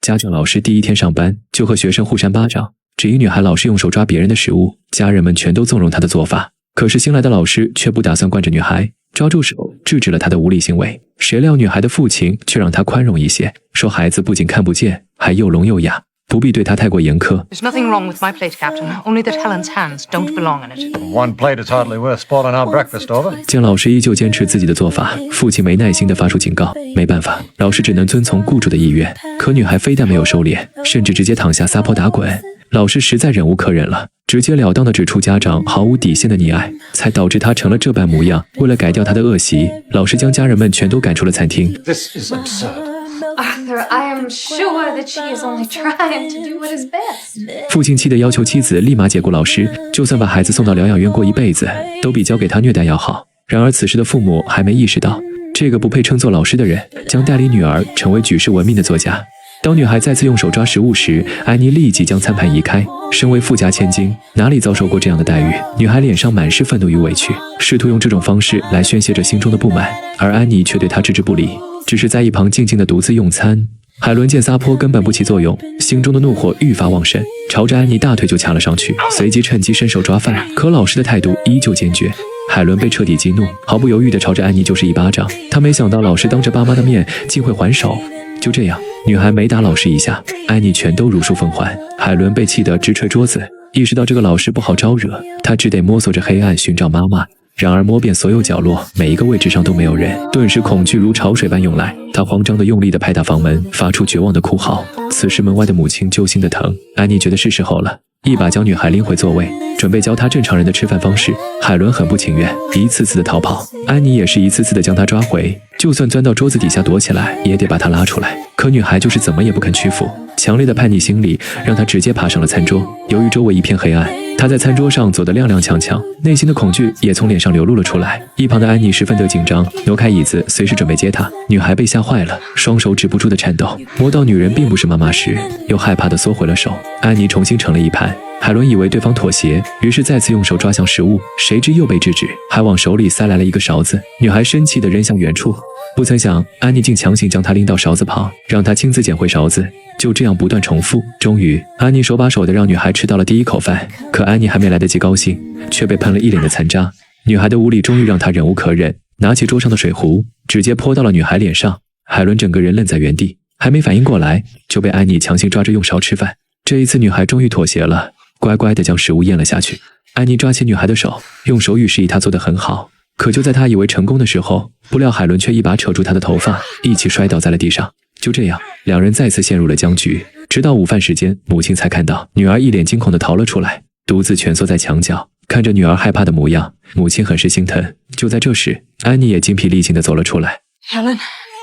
家政老师第一天上班就和学生互扇巴掌，只因女孩老是用手抓别人的食物，家人们全都纵容她的做法。可是新来的老师却不打算惯着女孩，抓住手制止了她的无理行为。谁料女孩的父亲却让她宽容一些，说孩子不仅看不见，还又聋又哑，不必对她太过严苛。There's nothing wrong with my plate, Captain, only that Helen's hands don't belong in it. One plate is hardly worth spoiling our breakfast over. 见老师依旧坚持自己的做法，父亲没耐心地发出警告。没办法，老师只能遵从雇主的意愿。可女孩非但没有收敛，甚至直接躺下撒泼打滚。老师实在忍无可忍了，直截了当地指出家长毫无底线的溺爱，才导致她成了这般模样。为了改掉她的恶习，老师将家人们全都赶出了餐厅。 This is absurd. Arthur, I am sure that she is only trying to do what is best. 父亲气得要求妻子立马解雇老师，就算把孩子送到疗养院过一辈子，都比交给他虐待要好。然而此时的父母还没意识到，这个不配称作老师的人将带领女儿成为举世闻名的作家。当女孩再次用手抓食物时，安妮立即将餐盘移开。身为富家千金，哪里遭受过这样的待遇？女孩脸上满是愤怒与委屈，试图用这种方式来宣泄着心中的不满，而安妮却对她置之不理，只是在一旁静静地独自用餐。海伦见撒泼根本不起作用，心中的怒火愈发旺盛，朝着安妮大腿就掐了上去，随即趁机伸手抓饭。可老师的态度依旧坚决。海伦被彻底激怒，毫不犹豫地朝着安妮就是一巴掌。她没想到老师当着爸妈的面竟会还手。就这样，女孩没打老师一下，安妮全都如数奉还。海伦被气得直捶桌子，意识到这个老师不好招惹，她只得摸索着黑暗寻找妈妈。然而摸遍所有角落，每一个位置上都没有人，顿时恐惧如潮水般涌来。她慌张地用力地拍打房门，发出绝望的哭嚎。此时门外的母亲揪心地疼，安妮觉得是时候了，一把将女孩拎回座位，准备教她正常人的吃饭方式。海伦很不情愿，一次次的逃跑，安妮也是一次次的将她抓回，就算钻到桌子底下躲起来，也得把她拉出来。可女孩就是怎么也不肯屈服，强烈的叛逆心理让她直接爬上了餐桌。由于周围一片黑暗，她在餐桌上走得踉踉跄跄，内心的恐惧也从脸上流露了出来。一旁的安妮十分的紧张，挪开椅子，随时准备接她。女孩被吓坏了，双手止不住的颤抖，摸到女人并不是妈妈时，又害怕的缩回了手。安妮重新盛了一盘。海伦以为对方妥协，于是再次用手抓向食物，谁知又被制止，还往手里塞来了一个勺子。女孩生气地扔向远处，不曾想安妮竟强行将她拎到勺子旁，让她亲自捡回勺子。就这样不断重复，终于安妮手把手地让女孩吃到了第一口饭。可安妮还没来得及高兴，却被喷了一脸的残渣。女孩的无理终于让她忍无可忍，拿起桌上的水壶，直接泼到了女孩脸上。海伦整个人愣在原地，还没反应过来，就被安妮强行抓着用勺吃饭。这一次女孩终于妥协了，乖乖地将食物咽了下去。安妮抓起女孩的手，用手语示意她做得很好。可就在她以为成功的时候，不料海伦却一把扯住她的头发，一起摔倒在了地上。就这样，两人再次陷入了僵局。直到午饭时间，母亲才看到女儿一脸惊恐地逃了出来，独自蜷缩在墙角，看着女儿害怕的模样，母亲很是心疼。就在这时，安妮也精疲力尽地走了出来。 Helen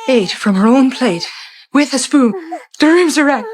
ate from her own plate with a spoon. The rooms are red,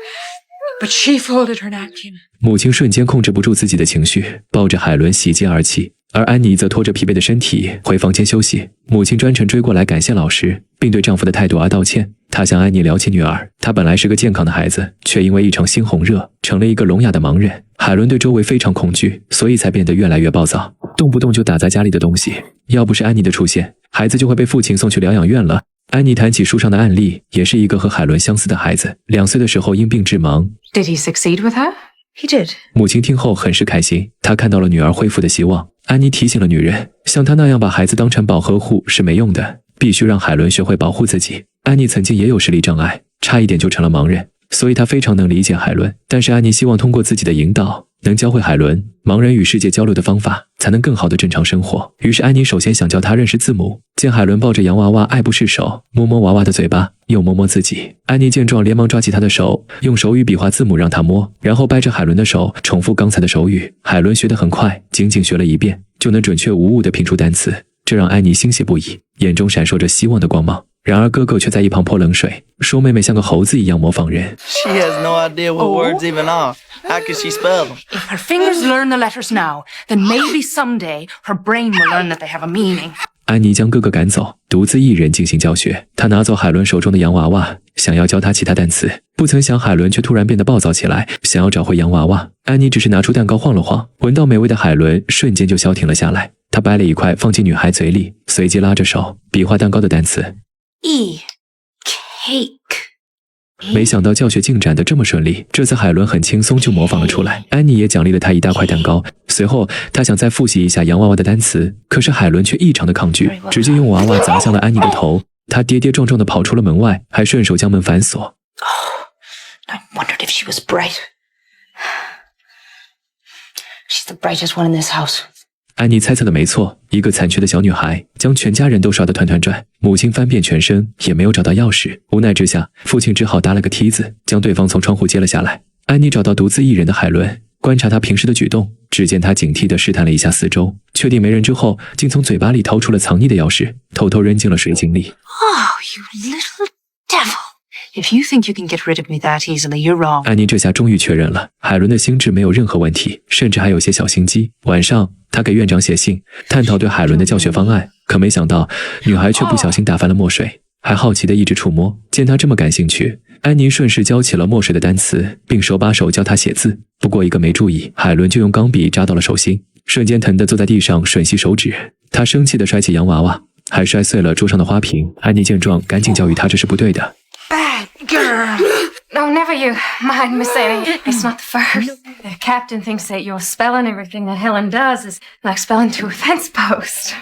but she folded her napkin. 母亲瞬间控制不住自己的情绪，抱着海伦喜极而泣，而安妮则拖着疲惫的身体回房间休息。母亲专程追过来感谢老师，并对丈夫的态度而道歉。她向安妮聊起女儿，她本来是个健康的孩子，却因为一场猩红热成了一个聋哑的盲人。海伦对周围非常恐惧，所以才变得越来越暴躁，动不动就打砸家里的东西。要不是安妮的出现，孩子就会被父亲送去疗养院了。安妮谈起书上的案例，也是一个和海伦相似的孩子，2岁的时候因病致盲。 Did he succeed with her? He did. 母亲听后很是开心，她看到了女儿恢复的希望。安妮提醒了女人，像她那样把孩子当成宝呵护是没用的，必须让海伦学会保护自己。安妮曾经也有视力障碍，差一点就成了盲人，所以她非常能理解海伦。但是安妮希望通过自己的引导，能教会海伦盲人与世界交流的方法，才能更好的正常生活。于是安妮首先想教她认识字母。见海伦抱着洋娃娃爱不释手，摸摸娃娃的嘴巴，又摸摸自己。安妮见状连忙抓起她的手，用手语比划字母让她摸，然后掰着海伦的手重复刚才的手语。海伦学得很快，仅仅学了1遍就能准确无误地拼出单词，这让安妮欣喜不已，眼中闪烁着希望的光芒。然而哥哥却在一旁泼冷水，说妹妹像个猴子一样模仿人。 She has no idea what words even are. How can she spell them? If her fingers learn the letters now, then maybe someday her brain will learn that they have a meaning. 安妮将哥哥赶走，独自一人进行教学。她拿走海伦手中的洋娃娃，想要教她其他单词。不曾想海伦却突然变得暴躁起来，想要找回洋娃娃。安妮只是拿出蛋糕晃了晃，闻到美味的海伦瞬间就消停了下来。她掰了一块放进女孩嘴里，随即拉着手比划蛋糕的单词。 E. Cake. 没想到教学进展得这么顺利，这次海伦很轻松就模仿了出来。安妮也奖励了他一大块蛋糕。随后，他想再复习一下洋娃娃的单词，可是海伦却异常的抗拒，直接用娃娃砸向了安妮的头。他跌跌撞撞地跑出了门外，还顺手将门反锁。I wondered if she was bright. She's the brightest one in this house. 安妮猜测的没错，一个残缺的小女孩将全家人都刷得团团转。母亲翻遍全身也没有找到钥匙，无奈之下，父亲只好搭了个梯子，将对方从窗户接了下来。安妮找到独自一人的海伦，观察他平时的举动，只见他警惕地试探了一下四周，确定没人之后，竟从嘴巴里掏出了藏匿的钥匙，偷偷扔进了水井里。Oh, you little devil.If you think you can get rid of me that easily, you're wrong. 安妮这下终于确认了，海伦的心智没有任何问题，甚至还有些小心机。晚上，她给院长写信，探讨对海伦的教学方案，可没想到女孩却不小心打翻了墨水，还好奇地一直触摸。见她这么感兴趣，安妮顺势教起了墨水的单词，并手把手教她写字。不过一个没注意，海伦就用钢笔扎到了手心，瞬间疼得坐在地上吮吸手指。她生气地摔起洋娃娃，还摔碎了桌上的花瓶。安妮见状，赶紧教育她这是不对的。Bad girl. No, never you mind, Miss Annie. It's not the first. The captain thinks that your spelling everything that Helen does is like spelling to a fence post.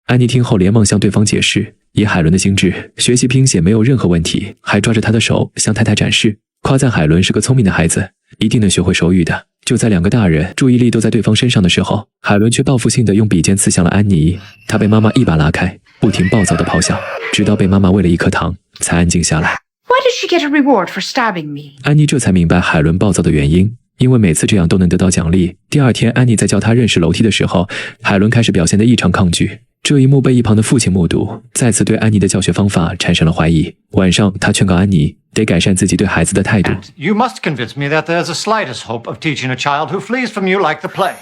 安妮听后连忙向对方解释，以海伦的心智，学习拼写没有任何问题，还抓着她的手向太太展示，夸赞海伦是个聪明的孩子，一定能学会手语的。就在两个大人注意力都在对方身上的时候，海伦却报复性地用笔尖刺向了安妮。她被妈妈一把拉开，不停暴躁地咆哮，直到被妈妈喂了一颗糖，才安静下来。Why did she get a reward for stabbing me? 安妮这才明白海伦暴躁的原因，因为每次这样都能得到奖励。第二天，安妮在教她认识楼梯的时候，海伦开始表现得异常抗拒。这一幕被一旁的父亲目睹，再次对安妮的教学方法产生了怀疑。晚上，他劝告安妮得改善自己对孩子的态度。You must convince me that there's a slightest hope of teaching a child who flees from you like the plague.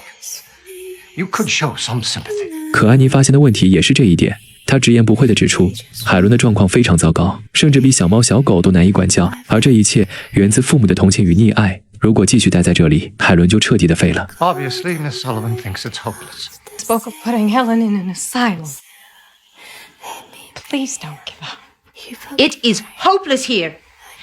You could show some sympathy. 可安妮发现的问题也是这一点。他直言不讳地指出，海伦的状况非常糟糕，甚至比小猫小狗都难以管教，而这一切源自父母的同情与溺爱。如果继续待在这里，海伦就彻底的废了。Obviously, Miss Sullivan thinks it's hopeless. Spoke of putting Helen in an asylum. Please don't give up. It is hopeless here.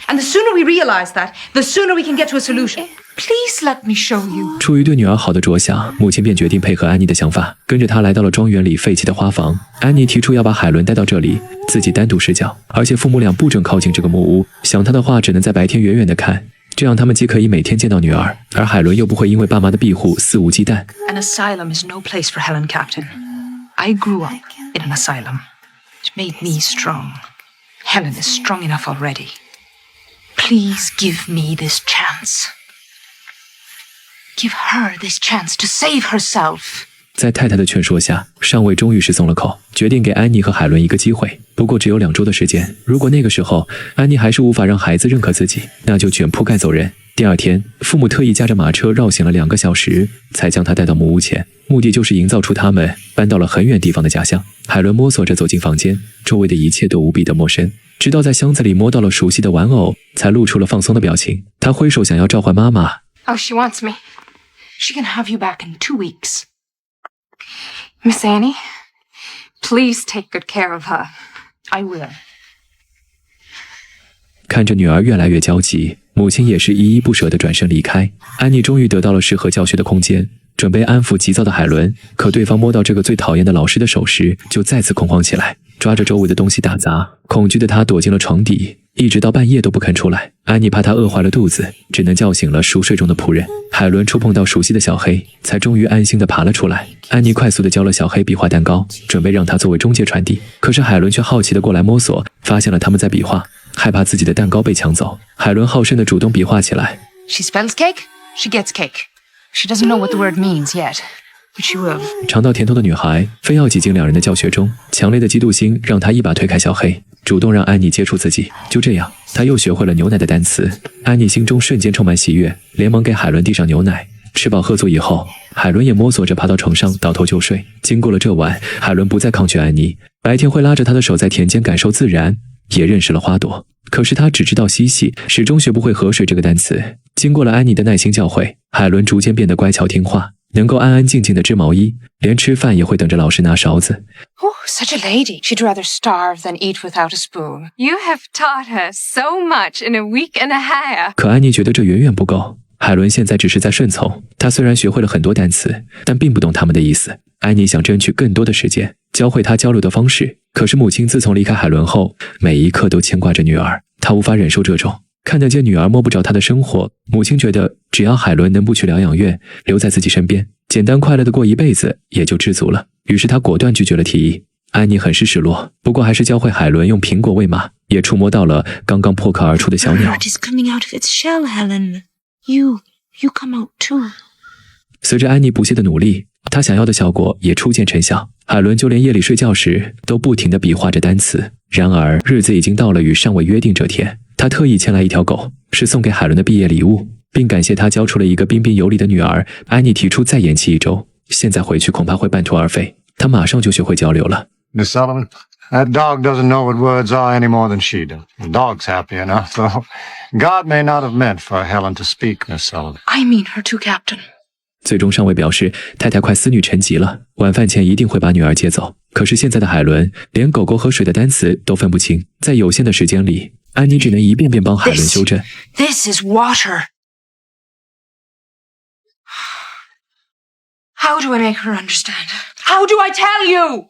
And the sooner we realize that, the sooner we can get to a solution. Please let me show you. 出于对女儿好的着想，母亲便决定配合安妮的想法，跟着她来到了庄园里废弃的花房。安妮提出要把海伦带到这里，自己单独施教，而且父母俩不准靠近这个木屋。想她的话，只能在白天远远地看，这样他们既可以每天见到女儿，而海伦又不会因为爸妈的庇护肆无忌惮。An asylum is no place for Helen, Captain. I grew up in an asylum. It made me strong. Helen is strong enough already. Please give me this chance. Give her this chance to save herself. 在太太的劝说下，上尉终于是松了口，决定给安妮和海伦一个机会。不过只有2周的时间，如果那个时候安妮还是无法让孩子认可自己，那就卷铺盖走人。第二天，父母特意驾着马车绕行了2个小时，才将她带到木屋前，目的就是营造出他们搬到了很远地方的假象。海伦摸索着走进房间，周围的一切都无比的陌生，直到在箱子里摸到了熟悉的玩偶，才露出了放松的表情。她挥手想要召唤妈妈。Oh, she wants me. She can have you back in 2 weeks. Miss Annie, please take good care of her. I will. 看着女儿越来越焦急，母亲也是依依不舍地转身离开。安妮终于得到了适合教学的空间，准备安抚急躁的海伦，可对方摸到这个最讨厌的老师的手时，就再次恐慌起来，抓着周围的东西打砸。恐惧的她躲进了床底，一直到半夜都不肯出来。安妮怕她饿坏了肚子，只能叫醒了熟睡中的仆人。海伦触碰到熟悉的小黑，才终于安心地爬了出来。安妮快速地教了小黑比划蛋糕，准备让他作为中介传递。可是海伦却好奇地过来摸索，发现了他们在比划，害怕自己的蛋糕被抢走。海伦好胜地主动比划起来。 She spells cake, she gets cake. She doesn't know what the word means yet, but she will. 尝到甜头的女孩非要挤进2人的教学中，强烈的嫉妒心让她一把推开小黑，主动让安妮接触自己。就这样，她又学会了牛奶的单词。安妮心中瞬间充满喜悦，连忙给海伦递上牛奶。吃饱喝足以后，海伦也摸索着爬到床上倒头就睡。经过了这晚，海伦不再抗拒安妮，白天会拉着她的手在田间感受自然，也认识了花朵。可是她只知道嬉戏，始终学不会河水这个单词。经过了安妮的耐心教诲，海伦逐渐变得乖巧听话。能够安安静静的织毛衣，连吃饭也会等着老师拿勺子。 Oh, such a lady. She'd rather starve than eat without a spoon. You have taught her so much in a week and a half. 可安妮觉得这远远不够。海伦现在只是在顺从，她虽然学会了很多单词，但并不懂他们的意思。安妮想争取更多的时间，教会她交流的方式。可是母亲自从离开海伦后，每一刻都牵挂着女儿，她无法忍受这种看得见女儿摸不着她的生活。母亲觉得，只要海伦能不去疗养院，留在自己身边，简单快乐的过一辈子，也就知足了。于是她果断拒绝了提议。安妮很是失落，不过还是教会海伦用苹果喂马，也触摸到了刚刚破壳而出的小鸟。 Bird is coming out of its shell, Helen. You come out too. 随着安妮不懈的努力，她想要的效果也初见成效。海伦就连夜里睡觉时都不停地比划着单词。然而日子已经到了与尚未约定这天，她特意牵来一条狗，是送给海伦的毕业礼物，并感谢她教出了一个彬彬有礼的女儿。安妮提出再延期1周，现在回去恐怕会半途而废。她马上就学会交流了。 Miss Sullivan, that dog doesn't know what words are any more than she does. The dog's happy enough, though. God may not have meant for Helen to speak, Miss Sullivan. I mean her too, Captain. 最终上尉表示，太太快思女成疾了，晚饭前一定会把女儿接走。可是现在的海伦连狗狗和水的单词都分不清，在有限的时间里，安妮只能一遍遍帮海伦修正。 This is water. How do I make her understand? How do I tell you?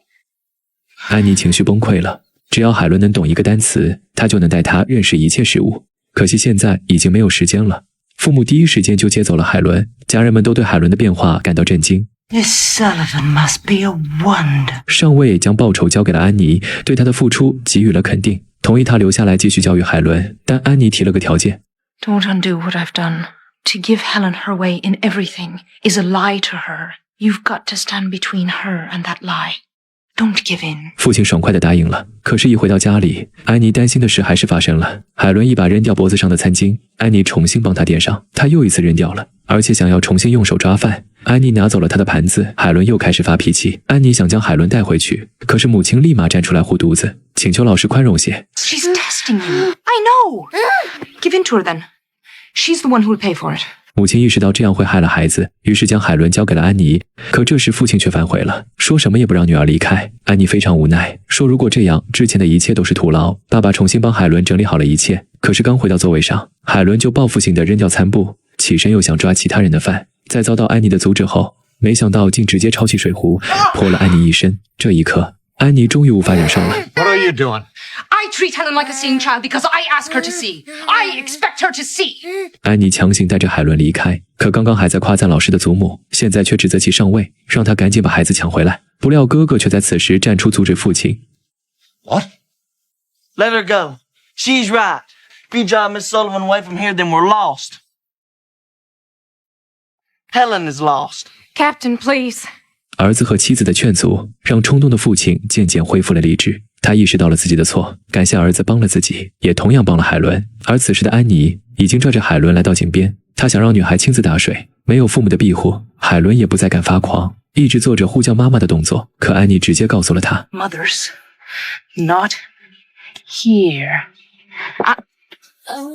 安妮情绪崩溃了，只要海伦能懂一个单词，她就能带她认识一切事物。可惜现在已经没有时间了。父母第一时间就接走了海伦，家人们都对海伦的变化感到震惊。 Miss Sullivan must be a wonder. 上尉将报酬交给了安妮，对她的付出给予了肯定，同意她留下来继续教育海伦。但安妮提了个条件 Don't undo what I've done. To give Helen her way in everything is a lie to her. You've got to stand between her and that lie. Don't give in. 父亲爽快地答应了。可是，一回到家里，安妮担心的事还是发生了。海伦一把扔掉脖子上的餐巾，安妮重新帮他垫上，他又一次扔掉了，而且想要重新用手抓饭。安妮拿走了他的盘子，海伦又开始发脾气。安妮想将海伦带回去，可是母亲立马站出来护犊子，请求老师宽容些。 She's testing you. I know. Give in to her then. She's the one who will pay for it. 母亲意识到这样会害了孩子，于是将海伦交给了安妮。可这时父亲却反悔了，说什么也不让女儿离开。安妮非常无奈，说如果这样，之前的一切都是徒劳。爸爸重新帮海伦整理好了一切，可是刚回到座位上，海伦就报复性地扔掉餐布，起身又想抓其他人的饭。在遭到安妮的阻止后，没想到竟直接抄起水壶泼了安妮一身。这一刻，安妮终于无法忍受了。 What are you doing? I treat Helen like a seeing child because I ask her to see. I expect her to see. 安妮强行带着海伦离开，可刚刚还在夸赞老师的祖母，现在却指责其上尉，让他赶紧把孩子抢回来。不料哥哥却在此时站出阻止父亲。 What? Let her go. She's right. If you drive Miss Sullivan away from here, then we're lost. Helen is lost. Captain, please. 儿子和妻子的劝阻，让冲动的父亲渐渐恢复了理智。他意识到了自己的错，感谢儿子帮了自己，也同样帮了海伦。而此时的安妮已经拽着海伦来到井边，她想让女孩亲自打水。没有父母的庇护，海伦也不再敢发狂，一直做着呼叫妈妈的动作。可安妮直接告诉了她 Mother's not here.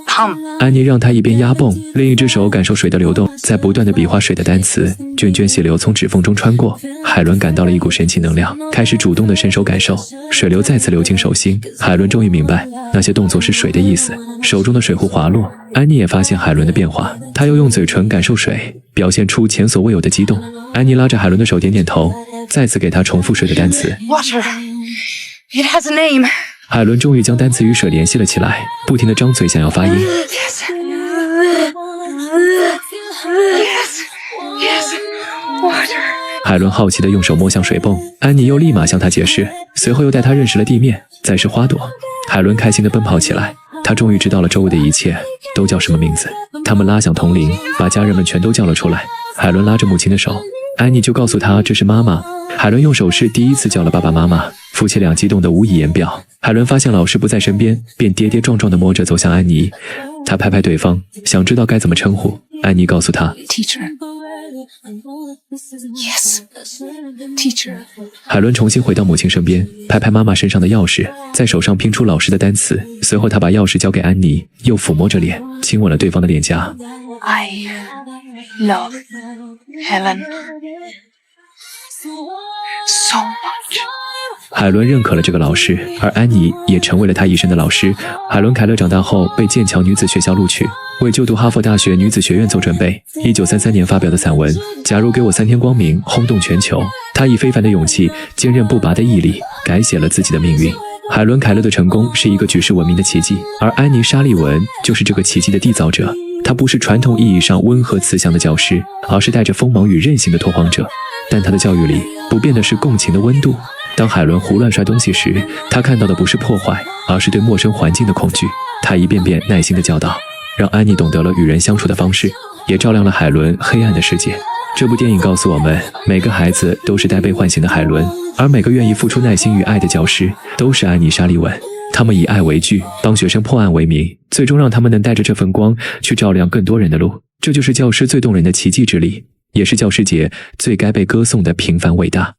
Come. 安妮让她一边压泵，另一只手感受水的流动，在不断的比划水的单词，涓涓细流从指缝中穿过。海伦感到了一股神奇能量，开始主动的伸手感受，水流再次流进手心。海伦终于明白那些动作是水的意思，手中的水壶滑落。安妮也发现海伦的变化，她又用嘴唇感受水，表现出前所未有的激动。安妮拉着海伦的手点点头，再次给她重复水的单词。 Water. It has a name. 海伦终于将单词与水联系了起来，不停地张嘴想要发音。 Yes. Water. 海伦好奇地用手摸向水泵，安妮又立马向她解释，随后又带她认识了地面，再是花朵。海伦开心地奔跑起来，她终于知道了周围的一切都叫什么名字。他们拉响铜铃，把家人们全都叫了出来。海伦拉着母亲的手，安妮就告诉她这是妈妈。海伦用手势第一次叫了爸爸妈妈，夫妻俩激动得无以言表。海伦发现老师不在身边，便跌跌撞撞地摸着走向安妮。她拍拍对方，想知道该怎么称呼。安妮告诉她 Teacher. Yes. Teacher. 海伦重新回到母亲身边，拍拍妈妈身上的钥匙，在手上拼出老师的单词。随后她把钥匙交给安妮，又抚摸着脸，亲吻了对方的脸颊。I love Helen so much. 海伦认可了这个老师，而安妮也成为了他一生的老师。海伦·凯勒长大后被剑桥女子学校录取，为就读哈佛大学女子学院做准备。1933年发表的散文《假如给我3天光明》轰动全球。他以非凡的勇气、坚韧不拔的毅力，改写了自己的命运。海伦·凯勒的成功是一个举世闻名的奇迹，而安妮·沙利文就是这个奇迹的缔造者。她不是传统意义上温和慈祥的教师，而是带着锋芒与韧性的拓荒者。但她的教育里不变的是共情的温度。当海伦胡乱摔东西时，他看到的不是破坏，而是对陌生环境的恐惧。他一遍遍耐心的教导，让安妮懂得了与人相处的方式，也照亮了海伦黑暗的世界。这部电影告诉我们，每个孩子都是待被唤醒的海伦，而每个愿意付出耐心与爱的教师都是安妮·沙利文。他们以爱为具，帮学生破案为名，最终让他们能带着这份光去照亮更多人的路。这就是教师最动人的奇迹之力，也是教师节最该被歌颂的平凡伟大。